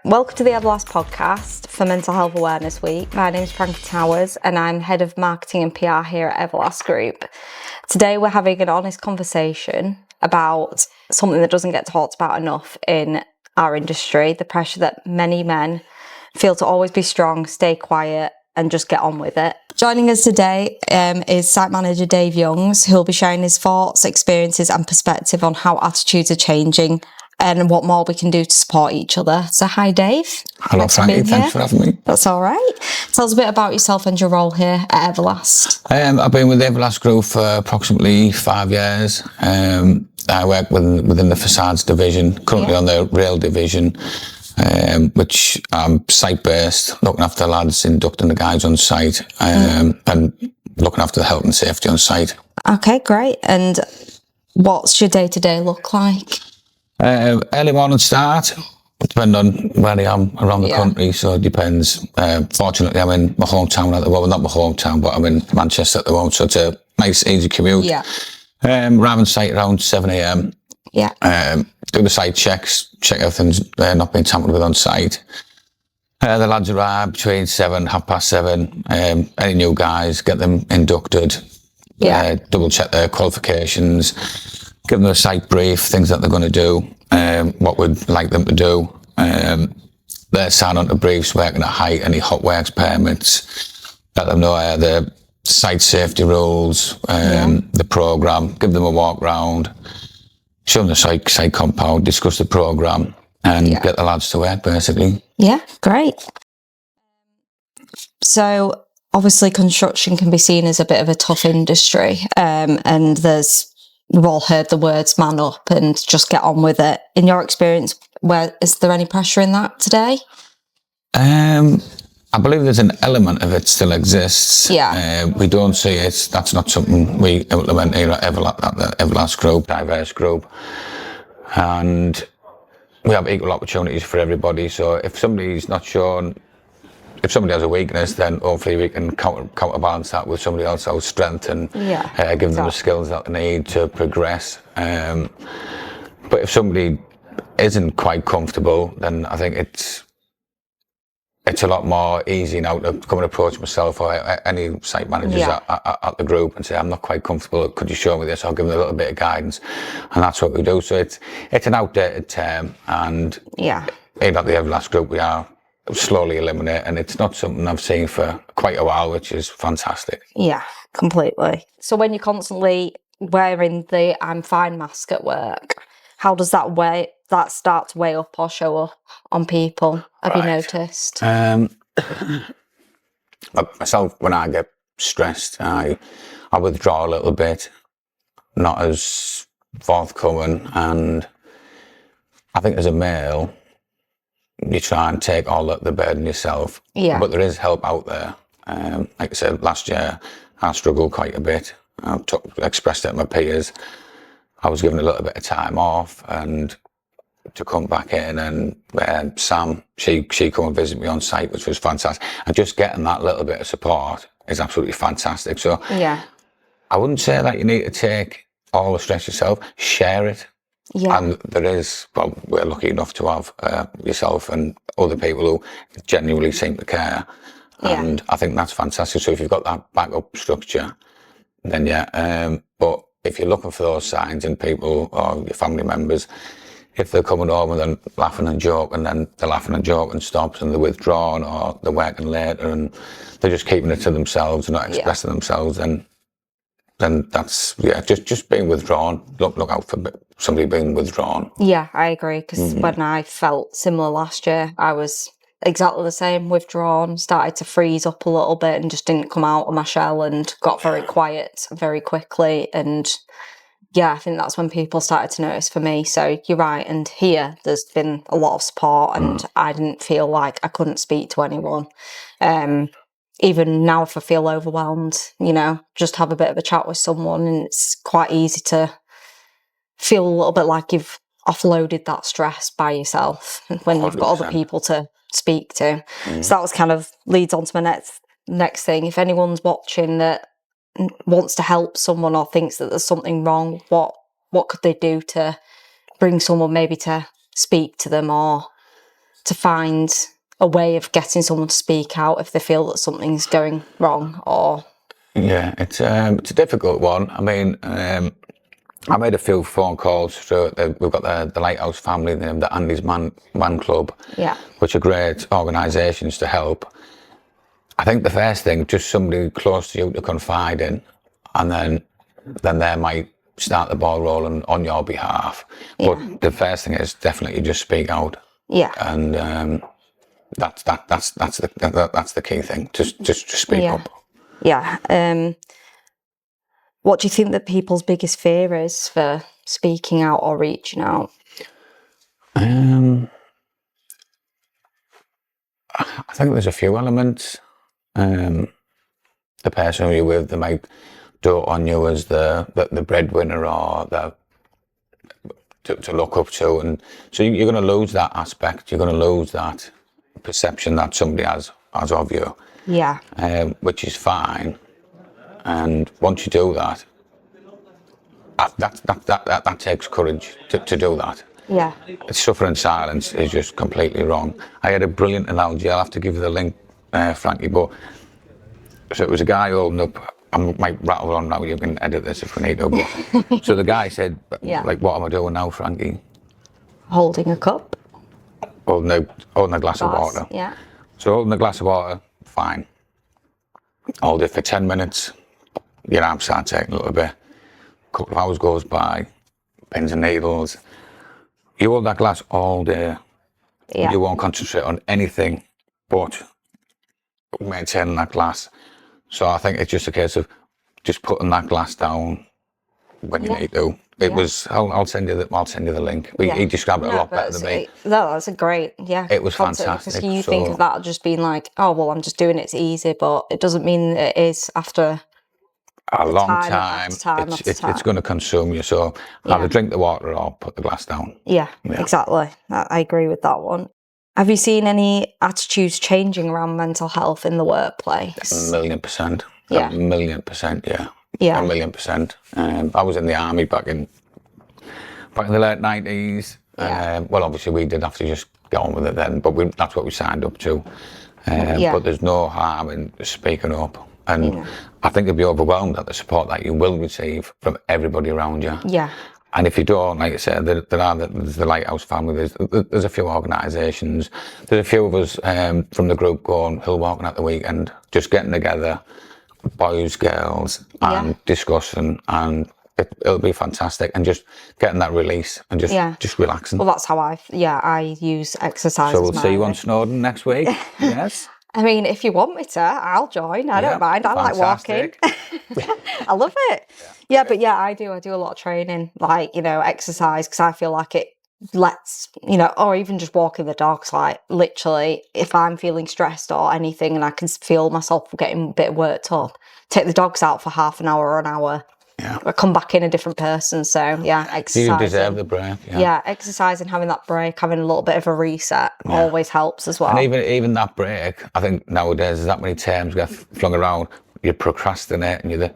Welcome to the Everlast podcast for Mental Health Awareness Week. My name is Frankie Towers and I'm Head of Marketing and PR here at Everlast Group. Today we're having an honest conversation about something that doesn't get talked about enough in our industry, the pressure that many men feel to always be strong, stay quiet and just get on with it. Joining us today is Site Manager Dave Youngs, who'll be sharing his thoughts, experiences and perspective on how attitudes are changing and what more we can do to support each other. So hi Dave. Hello Frankie, thanks for having me. That's all right. Tell us a bit about yourself and your role here at Everlast. I've been with the Everlast Group for approximately 5 years. I work within the facades division, currently on the rail division, which I'm site-based, looking after the lads, inducting the guys on site, and looking after the health and safety on site. Okay, great. And what's your day-to-day look like? Early morning start, depending on where I am around the country, so it depends. Fortunately, I'm in my hometown at the moment, not my hometown, but I'm in Manchester at the moment, so it's a nice, easy commute. Yeah. Arrive on site around 7 a.m. Yeah. Do the site checks, check everything's not being tampered with on site. The lads arrive between 7, 7:30. Any new guys, get them inducted. Double check their qualifications. Give them a site brief, things that they're going to do, what we'd like them to do. They sign on to briefs, working at height, any hot works permits, let them know the site safety rules, the programme, give them a walk round, show them the site compound, discuss the programme, and get the lads to work, basically. Yeah, great. So, obviously construction can be seen as a bit of a tough industry, and we've all heard the words man up and just get on with it. In your experience, is there any pressure in that today? I believe there's an element of it still exists. Yeah. We don't see it. That's not something we implement here at the Everlast Group, diverse group. And we have equal opportunities for everybody. So if somebody's not shown, if somebody has a weakness, then hopefully we can counterbalance that with somebody else's strength and give them the skills that they need to progress. But if somebody isn't quite comfortable, then I think it's a lot more easy now to come and approach myself or any site managers at the group and say, I'm not quite comfortable, could you show me this? I'll give them a little bit of guidance. And that's what we do. So it's an outdated term, and here at the Everlast Group we are slowly eliminate, and it's not something I've seen for quite a while, which is fantastic. Yeah, completely. So when you're constantly wearing the I'm fine mask at work, how does that start to weigh up or show up on people? Have you noticed? Myself, when I get stressed, I withdraw a little bit, not as forthcoming, and I think as a male, you try and take all the burden yourself. Yeah. But there is help out there. Like I said, last year I struggled quite a bit. I expressed it to my peers. I was given a little bit of time off and to come back in, and Sam, she come and visit me on site, which was fantastic. And just getting that little bit of support is absolutely fantastic. So I wouldn't say that you need to take all the stress yourself, share it. Yeah. And we're lucky enough to have yourself and other people who genuinely seem to care. And I think that's fantastic. So if you've got that backup structure, then but if you're looking for those signs in people or your family members, if they're coming home and then laughing and joking, then the laughing and joking stops and they're withdrawn, or they're working later and they're just keeping it to themselves and not expressing themselves, then that's just being withdrawn. Look out for somebody being withdrawn. Yeah, I agree, because when I felt similar last year, I was exactly the same, withdrawn, started to freeze up a little bit and just didn't come out of my shell and got very quiet very quickly. And I think that's when people started to notice for me. So you're right, and here there's been a lot of support, and I didn't feel like I couldn't speak to anyone. Even now, if I feel overwhelmed, just have a bit of a chat with someone, and it's quite easy to feel a little bit like you've offloaded that stress by yourself when you've got 100%. Other people to speak to. So that was kind of leads on to my next thing. If anyone's watching that wants to help someone or thinks that there's something wrong, what could they do to bring someone maybe to speak to them or to find a way of getting someone to speak out if they feel that something's going wrong? Or Yeah, it's a difficult one. I mean, I made a few phone calls through. We've got the Lighthouse family, the Andy's Man Club, yeah, which are great organisations to help. I think the first thing, just somebody close to you to confide in, and then they might start the ball rolling on your behalf. Yeah. But the first thing is definitely just speak out. yeah, And that's the key thing. Just speak yeah, up. yeah. What do you think that people's biggest fear is for speaking out or reaching out? I think there's a few elements. The person who you're with, they might do it on you as the breadwinner or to look up to, and so you're going to lose that aspect. You're going to lose that perception that somebody has of you, Yeah, which is fine. And once you do that, that takes courage to do that. yeah, Suffering in silence is just completely wrong. I had a brilliant analogy. I'll have to give you the link, Frankie. But so it was a guy holding up. I might rattle on now. You can edit this if we need to. But, so the guy said, Yeah. like, "What am I doing now, Frankie?" holding a cup, Holding a glass of water. Yeah, So holding a glass of water, fine. Hold it for 10 minutes. Your arms start taking a little bit. A couple of hours goes by. Pins and needles. You hold that glass all day. yeah, You won't concentrate on anything but maintaining that glass. So I think it's just a case of just putting that glass down when you need to. It was. I'll send you the link. He described it a lot better than me. No, that's a great, It was concept, fantastic. Because you think of that just being like, oh well, I'm just doing it, it's easy, but it doesn't mean it is after a long time time. after time. It's going to consume you. So either drink the water or put the glass down. Yeah, exactly. I agree with that one. Have you seen any attitudes changing around mental health in the workplace? 1,000,000%. Yeah. 1,000,000%. Yeah. Yeah. 1,000,000%. I was in the army back in the late 90s. Yeah. Well, obviously we did have to just get on with it then, but that's what we signed up to. But there's no harm in speaking up. And I think you'll be overwhelmed at the support that you will receive from everybody around you. Yeah. And if you don't, like I said, there's the Lighthouse family, there's a few organisations, there's a few of us from the group going hill walking at the weekend, just getting together, boys, girls, and discussing, and it'll be fantastic, and just getting that release and just relaxing. Well, that's how I use exercise. So we'll see you on Snowdon next week. Yes. I mean, if you want me to, I'll join. I don't mind. I like walking. I love it. Yeah, but I do a lot of training, like, exercise, because I feel like it lets, or even just walking the dogs, like literally if I'm feeling stressed or anything and I can feel myself getting a bit worked up, take the dogs out for half an hour or an hour. Yeah. I come back in a different person. So exercising. You deserve the break. Yeah, exercising, having that break, having a little bit of a reset always helps as well. And even that break, I think nowadays there's that many terms get flung around. You procrastinate and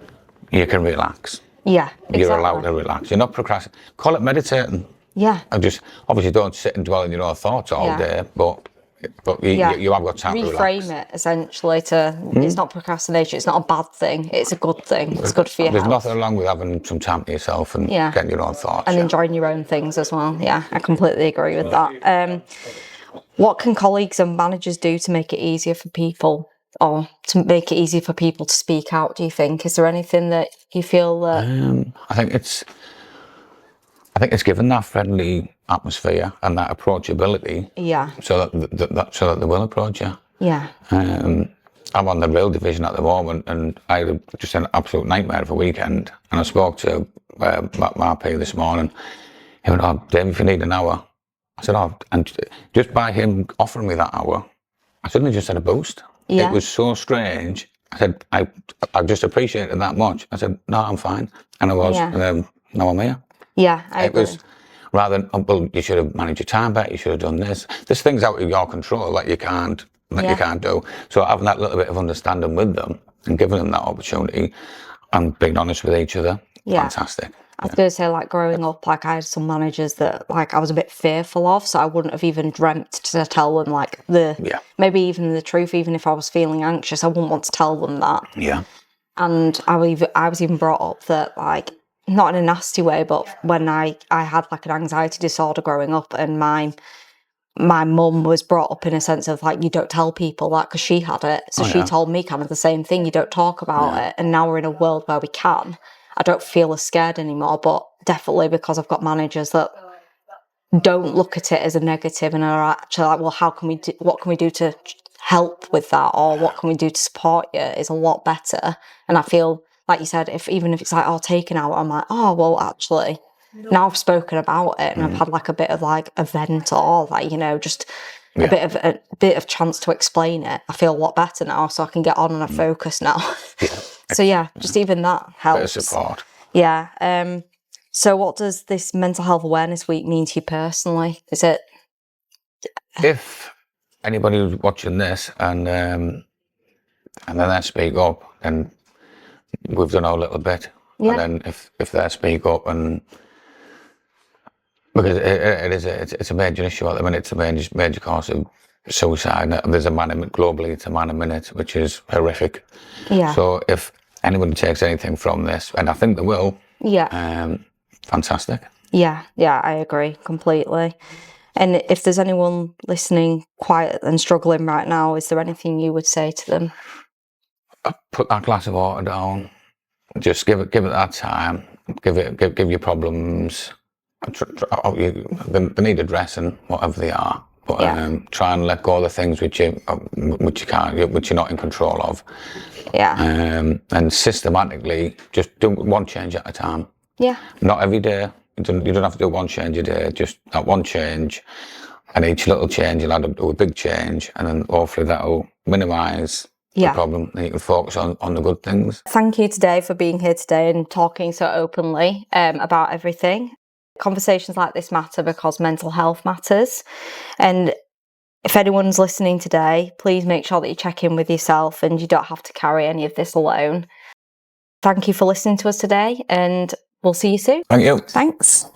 you can relax. Yeah, exactly. You're allowed to relax. You're not procrastinating. Call it meditating. Yeah. And just obviously don't sit and dwell in your own thoughts all day, but you have got time to relax. Reframe it essentially to it's not procrastination, it's not a bad thing, it's a good thing. It's good for your health. There's nothing wrong with having some time to yourself and getting your own thoughts. And enjoying your own things as well. Yeah, I completely agree with that. What can colleagues and managers do to make it easier for people, or to make it easier for people to speak out, do you think? Is there anything that you feel that... I think it's given that friendly atmosphere and that approachability. Yeah. So that they will approach you. Yeah. I'm on the rail division at the moment, and I had just an absolute nightmare of a weekend. And I spoke to my P this morning. He went, "Oh, Dave, if you need an hour." I said, "Oh," and just by him offering me that hour, I suddenly just had a boost. Yeah. It was so strange. I said, I just appreciate it that much. I said, "No, I'm fine," and I was. And now I'm here. Yeah, I agree. It was rather than, "Oh, well, you should have managed your time better. You should have done this." There's things out of your control that you can't do. So having that little bit of understanding with them and giving them that opportunity and being honest with each other, fantastic. I was going to say, like, growing up, like, I had some managers that, like, I was a bit fearful of, so I wouldn't have even dreamt to tell them, like, maybe even the truth, even if I was feeling anxious, I wouldn't want to tell them that. Yeah. And I was even brought up that, like, not in a nasty way, but when I had, like, an anxiety disorder growing up, and my mum was brought up in a sense of, like, you don't tell people that, because she had it. So she told me kind of the same thing, you don't talk about it. And now we're in a world where we can. I don't feel as scared anymore, but definitely because I've got managers that don't look at it as a negative and are actually like, well, what can we do to help with that, or what can we do to support you, is a lot better. And I feel, like you said, even if it's like, oh, take an hour, I'm like, oh, well, actually, now I've spoken about it and I've had like a bit of like a vent, or like, you know, just a bit of chance to explain it. I feel a lot better now, so I can get on and I focus now. So yeah, just even that helps. Bit of support. Yeah. So what does this Mental Health Awareness Week mean to you personally? Is it? If anybody who's watching this and then they speak up, then we've done our little bit. Yeah. And then if they speak up, and because it's a major issue at the minute, it's a major cause of suicide. There's globally, it's a man a minute, which is horrific. Yeah. So if anybody takes anything from this, and I think they will, fantastic. Yeah, I agree completely. And if there's anyone listening quiet and struggling right now, is there anything you would say to them? Put that glass of water down. Just give it that time. Give your problems. They need addressing, whatever they are. But try and let go of the things which you can't, which you're not in control of. Yeah. And systematically, just do one change at a time. Yeah. Not every day. You don't have to do one change a day. Just that one change, and each little change you'll add up to a big change, and then hopefully that'll minimise the problem, and you can focus on the good things. Thank you today for being here today and talking so openly about everything. Conversations like this matter because mental health matters. And if anyone's listening today, please make sure that you check in with yourself, and you don't have to carry any of this alone. Thank you for listening to us today, and we'll see you soon. Thank you. Thanks.